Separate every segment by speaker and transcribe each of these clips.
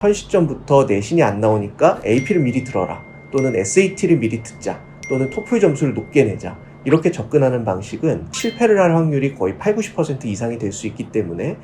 Speaker 1: 현 시점부터 내신이 안 나오니까 AP를 미리 들어라, 또는 SAT를 미리 듣자, 또는 토플 점수를 높게 내자, 이렇게 접근하는 방식은 실패를 할 확률이 거의 80-90% 이상이 될 수 있기 때문에.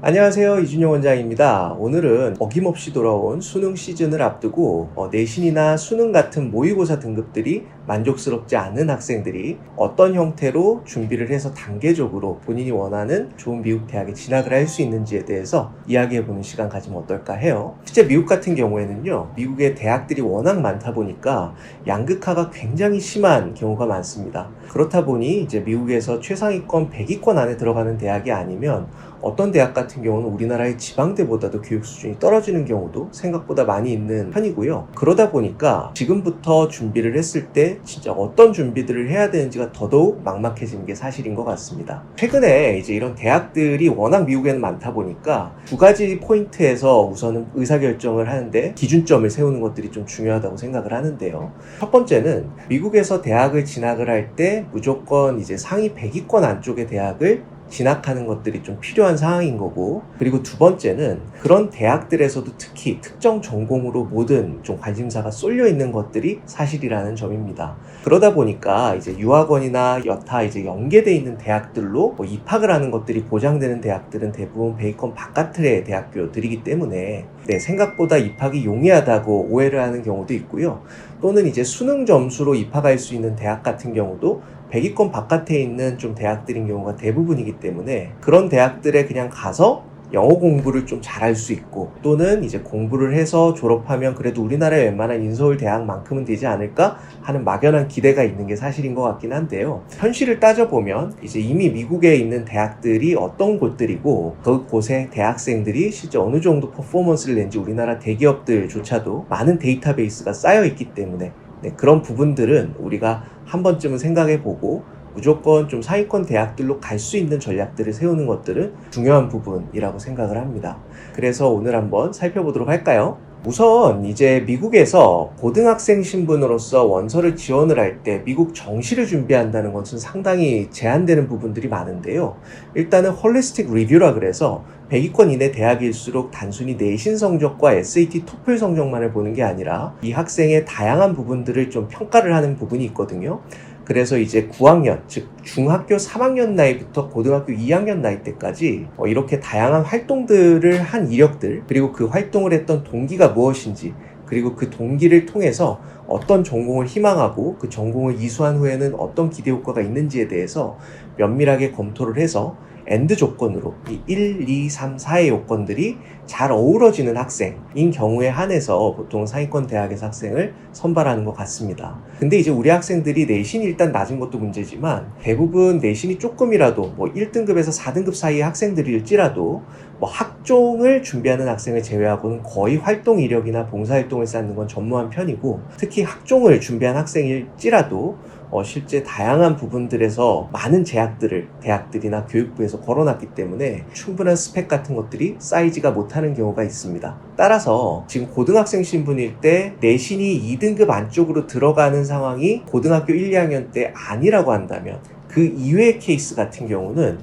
Speaker 1: 안녕하세요, 이준용 원장입니다. 오늘은 어김없이 돌아온 수능 시즌을 앞두고 내신이나 수능 같은 모의고사 등급들이 만족스럽지 않은 학생들이 어떤 형태로 준비를 해서 단계적으로 본인이 원하는 좋은 미국 대학에 진학을 할 수 있는지에 대해서 이야기해보는 시간 가지면 어떨까 해요. 실제 미국 같은 경우에는요, 미국의 대학들이 워낙 많다 보니까 양극화가 굉장히 심한 경우가 많습니다. 그렇다 보니 이제 미국에서 최상위권 100위권 안에 들어가는 대학이 아니면 어떤 대학 같은 경우는 우리나라의 지방대보다도 교육 수준이 떨어지는 경우도 생각보다 많이 있는 편이고요. 그러다 보니까 지금부터 준비를 했을 때 진짜 어떤 준비들을 해야 되는지가 더더욱 막막해지는 게 사실인 것 같습니다. 최근에 이제 이런 대학들이 워낙 미국에는 많다 보니까 두 가지 포인트에서 우선은 의사결정을 하는데 기준점을 세우는 것들이 좀 중요하다고 생각을 하는데요. 첫 번째는 미국에서 대학을 진학을 할 때 무조건 이제 상위 100위권 안쪽의 대학을 진학하는 것들이 좀 필요한 상황인 거고, 그리고 두 번째는 그런 대학들에서도 특히 특정 전공으로 모든 좀 관심사가 쏠려 있는 것들이 사실이라는 점입니다. 그러다 보니까 이제 유학원이나 여타 이제 연계되어 있는 대학들로 입학을 하는 것들이 보장되는 대학들은 대부분 100위권 바깥의 대학교들이기 때문에 생각보다 입학이 용이하다고 오해를 하는 경우도 있고요. 또는 이제 수능 점수로 입학할 수 있는 대학 같은 경우도 100위권 바깥에 있는 좀 대학들인 경우가 대부분이기 때문에 그런 대학들에 그냥 가서 영어 공부를 좀 잘할 수 있고, 또는 이제 공부를 해서 졸업하면 그래도 우리나라의 웬만한 인서울 대학만큼은 되지 않을까 하는 막연한 기대가 있는 게 사실인 것 같긴 한데요. 현실을 따져보면 이제 이미 미국에 있는 대학들이 어떤 곳들이고 그곳의 대학생들이 실제 어느 정도 퍼포먼스를 낸지 우리나라 대기업들조차도 많은 데이터베이스가 쌓여 있기 때문에 그런 부분들은 우리가 한 번쯤은 생각해보고 무조건 좀 상위권 대학들로 갈 수 있는 전략들을 세우는 것들은 중요한 부분이라고 생각을 합니다. 그래서 오늘 한번 살펴보도록 할까요? 우선 이제 미국에서 고등학생 신분으로서 원서를 지원을 할 때 미국 정시를 준비한다는 것은 상당히 제한되는 부분들이 많은데요. 일단은 홀리스틱 리뷰라 그래서 100위권 이내 대학일수록 단순히 내신 성적과 SAT, 토플 성적만을 보는 게 아니라 이 학생의 다양한 부분들을 좀 평가를 하는 부분이 있거든요. 그래서 이제 9학년, 즉 중학교 3학년 나이부터 고등학교 2학년 나이 때까지 이렇게 다양한 활동들을 한 이력들, 그리고 그 활동을 했던 동기가 무엇인지, 그리고 그 동기를 통해서 어떤 전공을 희망하고 그 전공을 이수한 후에는 어떤 기대 효과가 있는지에 대해서 면밀하게 검토를 해서 엔드 조건으로 이 1, 2, 3, 4의 요건들이 잘 어우러지는 학생인 경우에 한해서 보통 상위권 대학에서 학생을 선발하는 것 같습니다. 근데 이제 우리 학생들이 내신이 일단 낮은 것도 문제지만 대부분 내신이 조금이라도 1등급에서 4등급 사이의 학생들일지라도 학종을 준비하는 학생을 제외하고는 거의 활동 이력이나 봉사활동을 쌓는 건 전무한 편이고, 특히 학종을 준비한 학생일지라도 실제 다양한 부분들에서 많은 제약들을 대학들이나 교육부에서 걸어놨기 때문에 충분한 스펙 같은 것들이 쌓이지가 못하는 경우가 있습니다. 따라서 지금 고등학생 신분일 때 내신이 2등급 안쪽으로 들어가는 상황이 고등학교 1, 2학년 때 아니라고 한다면 그 이외의 케이스 같은 경우는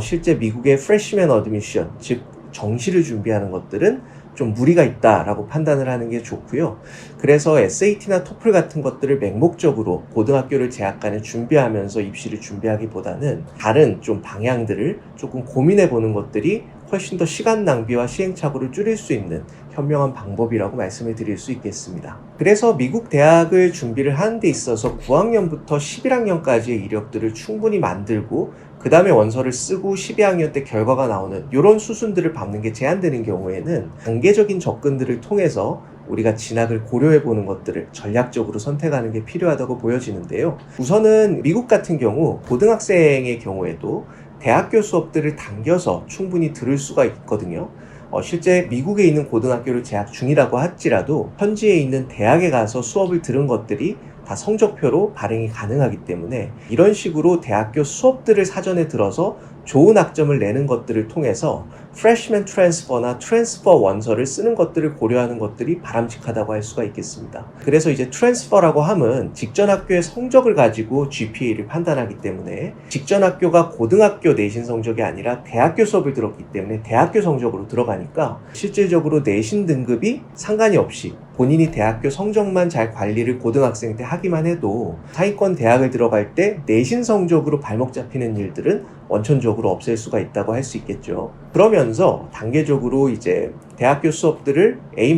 Speaker 1: 실제 미국의 프레시맨 어드미션, 즉 정시를 준비하는 것들은 좀 무리가 있다라고 판단을 하는 게 좋고요. 그래서 SAT나 토플 같은 것들을 맹목적으로 고등학교를 재학간에 준비하면서 입시를 준비하기보다는 다른 좀 방향들을 조금 고민해 보는 것들이 훨씬 더 시간 낭비와 시행착오를 줄일 수 있는 현명한 방법이라고 말씀을 드릴 수 있겠습니다. 그래서 미국 대학을 준비를 하는 데 있어서 9학년부터 11학년까지의 이력들을 충분히 만들고 그 다음에 원서를 쓰고 12학년 때 결과가 나오는 이런 수순들을 밟는 게 제한되는 경우에는 단계적인 접근들을 통해서 우리가 진학을 고려해보는 것들을 전략적으로 선택하는 게 필요하다고 보여지는데요. 우선은 미국 같은 경우 고등학생의 경우에도 대학교 수업들을 당겨서 충분히 들을 수가 있거든요. 실제 미국에 있는 고등학교를 재학 중이라고 할지라도 현지에 있는 대학에 가서 수업을 들은 것들이 다 성적표로 발행이 가능하기 때문에 이런 식으로 대학교 수업들을 사전에 들어서 좋은 학점을 내는 것들을 통해서 프레시맨 트랜스퍼나 트랜스퍼 원서를 쓰는 것들을 고려하는 것들이 바람직하다고 할 수가 있겠습니다. 그래서 이제 트랜스퍼라고 함은 직전 학교의 성적을 가지고 GPA를 판단하기 때문에 직전 학교가 고등학교 내신 성적이 아니라 대학교 수업을 들었기 때문에 대학교 성적으로 들어가니까 실질적으로 내신 등급이 상관이 없이 본인이 대학교 성적만 잘 관리를 고등학생 때 하기만 해도 상위권 대학을 들어갈 때 내신 성적으로 발목 잡히는 일들은 원천적으로 없앨 수가 있다고 할 수 있겠죠. 그러면서 단계적으로 이제 대학교 수업들을 A-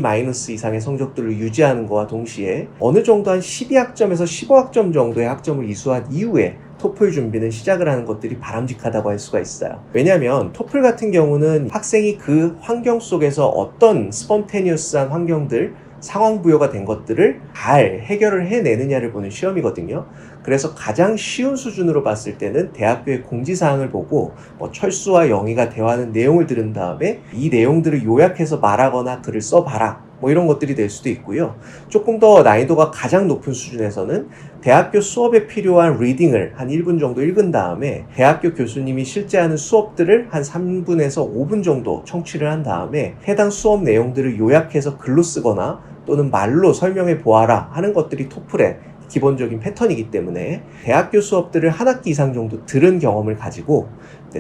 Speaker 1: 이상의 성적들을 유지하는 것과 동시에 어느 정도 한 12학점에서 15학점 정도의 학점을 이수한 이후에 토플 준비는 시작을 하는 것들이 바람직하다고 할 수가 있어요. 왜냐하면 토플 같은 경우는 학생이 그 환경 속에서 어떤 스폰테니어스한 환경들, 상황 부여가 된 것들을 잘 해결을 해내느냐를 보는 시험이거든요. 그래서 가장 쉬운 수준으로 봤을 때는 대학교의 공지사항을 보고 철수와 영희가 대화하는 내용을 들은 다음에 이 내용들을 요약해서 말하거나 글을 써봐라, 이런 것들이 될 수도 있고요. 조금 더 난이도가 가장 높은 수준에서는 대학교 수업에 필요한 리딩을 한 1분 정도 읽은 다음에 대학교 교수님이 실제 하는 수업들을 한 3분에서 5분 정도 청취를 한 다음에 해당 수업 내용들을 요약해서 글로 쓰거나 또는 말로 설명해 보아라 하는 것들이 토플의 기본적인 패턴이기 때문에 대학교 수업들을 한 학기 이상 정도 들은 경험을 가지고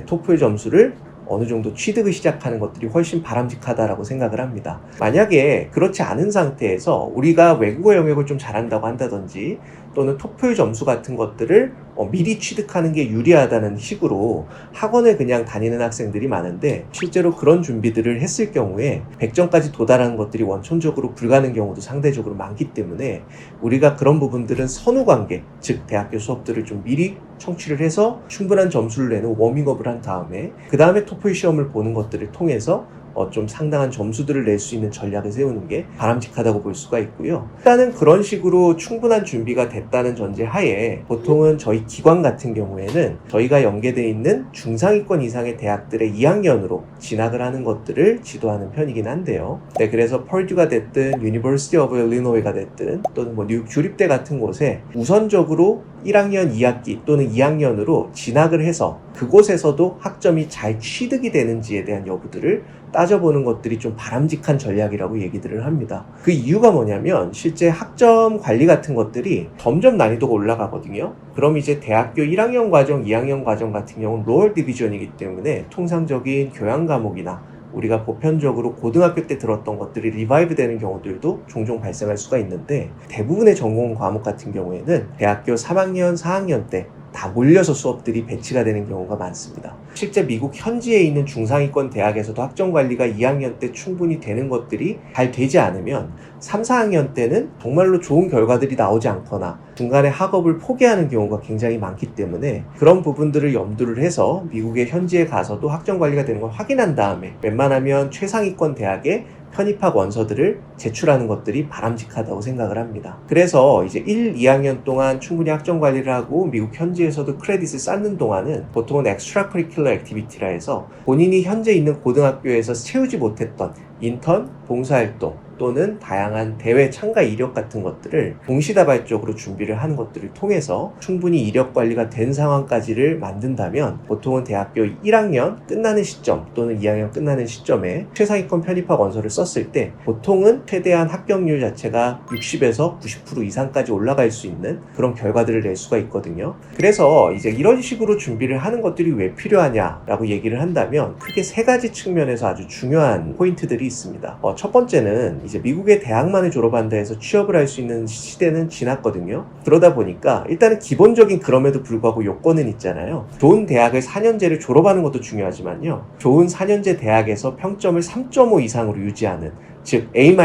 Speaker 1: 토플 점수를 어느 정도 취득을 시작하는 것들이 훨씬 바람직하다라고 생각을 합니다. 만약에 그렇지 않은 상태에서 우리가 외국어 영역을 좀 잘한다고 한다든지 또는 토플 점수 같은 것들을 미리 취득하는 게 유리하다는 식으로 학원을 그냥 다니는 학생들이 많은데 실제로 그런 준비들을 했을 경우에 100점까지 도달하는 것들이 원천적으로 불가능한 경우도 상대적으로 많기 때문에 우리가 그런 부분들은 선후관계, 즉 대학교 수업들을 좀 미리 청취를 해서 충분한 점수를 내는 워밍업을 한 다음에 그 다음에 토플 시험을 보는 것들을 통해서 좀 상당한 점수들을 낼 수 있는 전략을 세우는 게 바람직하다고 볼 수가 있고요. 일단은 그런 식으로 충분한 준비가 됐다는 전제 하에 보통은 저희 기관 같은 경우에는 저희가 연계되어 있는 중상위권 이상의 대학들의 2학년으로 진학을 하는 것들을 지도하는 편이긴 한데요. 네, 그래서 펄듀가 됐든 유니버시티 오브 일리노이가 됐든 또는 뉴욕 주립대 같은 곳에 우선적으로 1학년 2학기 또는 2학년으로 진학을 해서 그곳에서도 학점이 잘 취득이 되는지에 대한 여부들을 따져보는 것들이 좀 바람직한 전략이라고 얘기들을 합니다. 그 이유가 뭐냐면 실제 학점 관리 같은 것들이 점점 난이도가 올라가거든요. 그럼 이제 대학교 1학년 과정, 2학년 과정 같은 경우는 로얼 디비전이기 때문에 통상적인 교양 과목이나 우리가 보편적으로 고등학교 때 들었던 것들이 리바이브 되는 경우들도 종종 발생할 수가 있는데 대부분의 전공 과목 같은 경우에는 대학교 3학년, 4학년 때 다 몰려서 수업들이 배치가 되는 경우가 많습니다. 실제 미국 현지에 있는 중상위권 대학에서도 학점 관리가 2학년 때 충분히 되는 것들이 잘 되지 않으면 3, 4학년 때는 정말로 좋은 결과들이 나오지 않거나 중간에 학업을 포기하는 경우가 굉장히 많기 때문에 그런 부분들을 염두를 해서 미국의 현지에 가서도 학점 관리가 되는 걸 확인한 다음에 웬만하면 최상위권 대학에 편입학 원서들을 제출하는 것들이 바람직하다고 생각을 합니다. 그래서 이제 1, 2학년 동안 충분히 학점 관리를 하고 미국 현지에서도 크레딧을 쌓는 동안은 보통은 엑스트라 커리큘러 액티비티라 해서 본인이 현재 있는 고등학교에서 채우지 못했던 인턴, 봉사활동 또는 다양한 대회 참가 이력 같은 것들을 동시다발적으로 준비를 하는 것들을 통해서 충분히 이력 관리가 된 상황까지를 만든다면 보통은 대학교 1학년 끝나는 시점 또는 2학년 끝나는 시점에 최상위권 편입학 원서를 썼을 때 보통은 최대한 합격률 자체가 60에서 90% 이상까지 올라갈 수 있는 그런 결과들을 낼 수가 있거든요. 그래서 이제 이런 식으로 준비를 하는 것들이 왜 필요하냐라고 얘기를 한다면 크게 세 가지 측면에서 아주 중요한 포인트들이 있습니다. 첫 번째는 이제 미국의 대학만을 졸업한다 해서 취업을 할 수 있는 시대는 지났거든요. 그러다 보니까 일단은 기본적인 그럼에도 불구하고 요건은 있잖아요. 좋은 대학을 4년제를 졸업하는 것도 중요하지만요. 좋은 4년제 대학에서 평점을 3.5 이상으로 유지하는 즉 A-,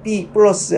Speaker 1: B+,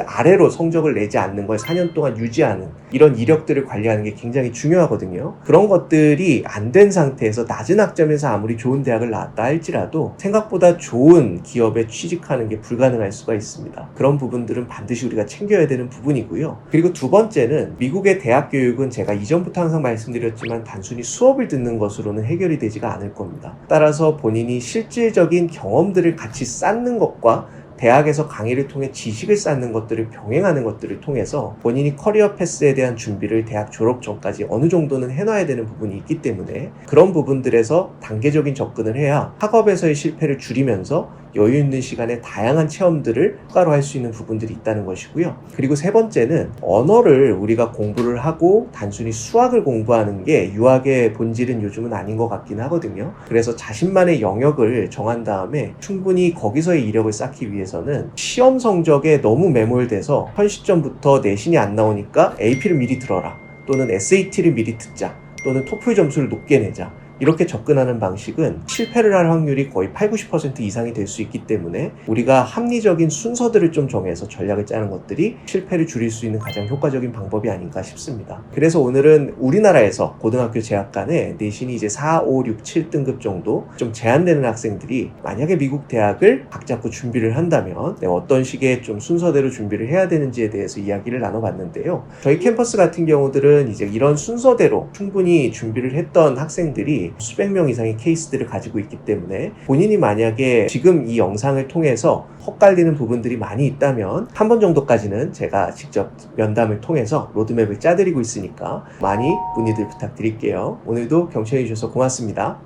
Speaker 1: 아래로 성적을 내지 않는 걸 4년 동안 유지하는 이런 이력들을 관리하는 게 굉장히 중요하거든요. 그런 것들이 안 된 상태에서 낮은 학점에서 아무리 좋은 대학을 나왔다 할지라도 생각보다 좋은 기업에 취직하는 게 불가능할 수가 있습니다. 그런 부분들은 반드시 우리가 챙겨야 되는 부분이고요. 그리고 두 번째는 미국의 대학 교육은 제가 이전부터 항상 말씀드렸지만 단순히 수업을 듣는 것으로는 해결이 되지가 않을 겁니다. 따라서 본인이 실질적인 경험들을 같이 쌓는 것과 대학에서 강의를 통해 지식을 쌓는 것들을 병행하는 것들을 통해서 본인이 커리어 패스에 대한 준비를 대학 졸업 전까지 어느 정도는 해놔야 되는 부분이 있기 때문에 그런 부분들에서 단계적인 접근을 해야 학업에서의 실패를 줄이면서 여유 있는 시간에 다양한 체험들을 추가로 할 수 있는 부분들이 있다는 것이고요. 그리고 세 번째는 언어를 우리가 공부를 하고 단순히 수학을 공부하는 게 유학의 본질은 요즘은 아닌 것 같긴 하거든요. 그래서 자신만의 영역을 정한 다음에 충분히 거기서의 이력을 쌓기 위해서는 시험 성적에 너무 매몰돼서 현 시점부터 내신이 안 나오니까 AP를 미리 들어라, 또는 SAT를 미리 듣자, 또는 토플 점수를 높게 내자, 이렇게 접근하는 방식은 실패를 할 확률이 거의 80-90% 이상이 될 수 있기 때문에 우리가 합리적인 순서들을 좀 정해서 전략을 짜는 것들이 실패를 줄일 수 있는 가장 효과적인 방법이 아닌가 싶습니다. 그래서 오늘은 우리나라에서 고등학교 재학간에 내신이 이제 4, 5, 6, 7등급 정도 좀 제한되는 학생들이 만약에 미국 대학을 각 잡고 준비를 한다면 어떤 식의 좀 순서대로 준비를 해야 되는지에 대해서 이야기를 나눠봤는데요. 저희 캠퍼스 같은 경우들은 이제 이런 순서대로 충분히 준비를 했던 학생들이 수백 명 이상의 케이스들을 가지고 있기 때문에 본인이 만약에 지금 이 영상을 통해서 헛갈리는 부분들이 많이 있다면 한 번 정도까지는 제가 직접 면담을 통해서 로드맵을 짜드리고 있으니까 많이 문의들 부탁드릴게요. 오늘도 경청해 주셔서 고맙습니다.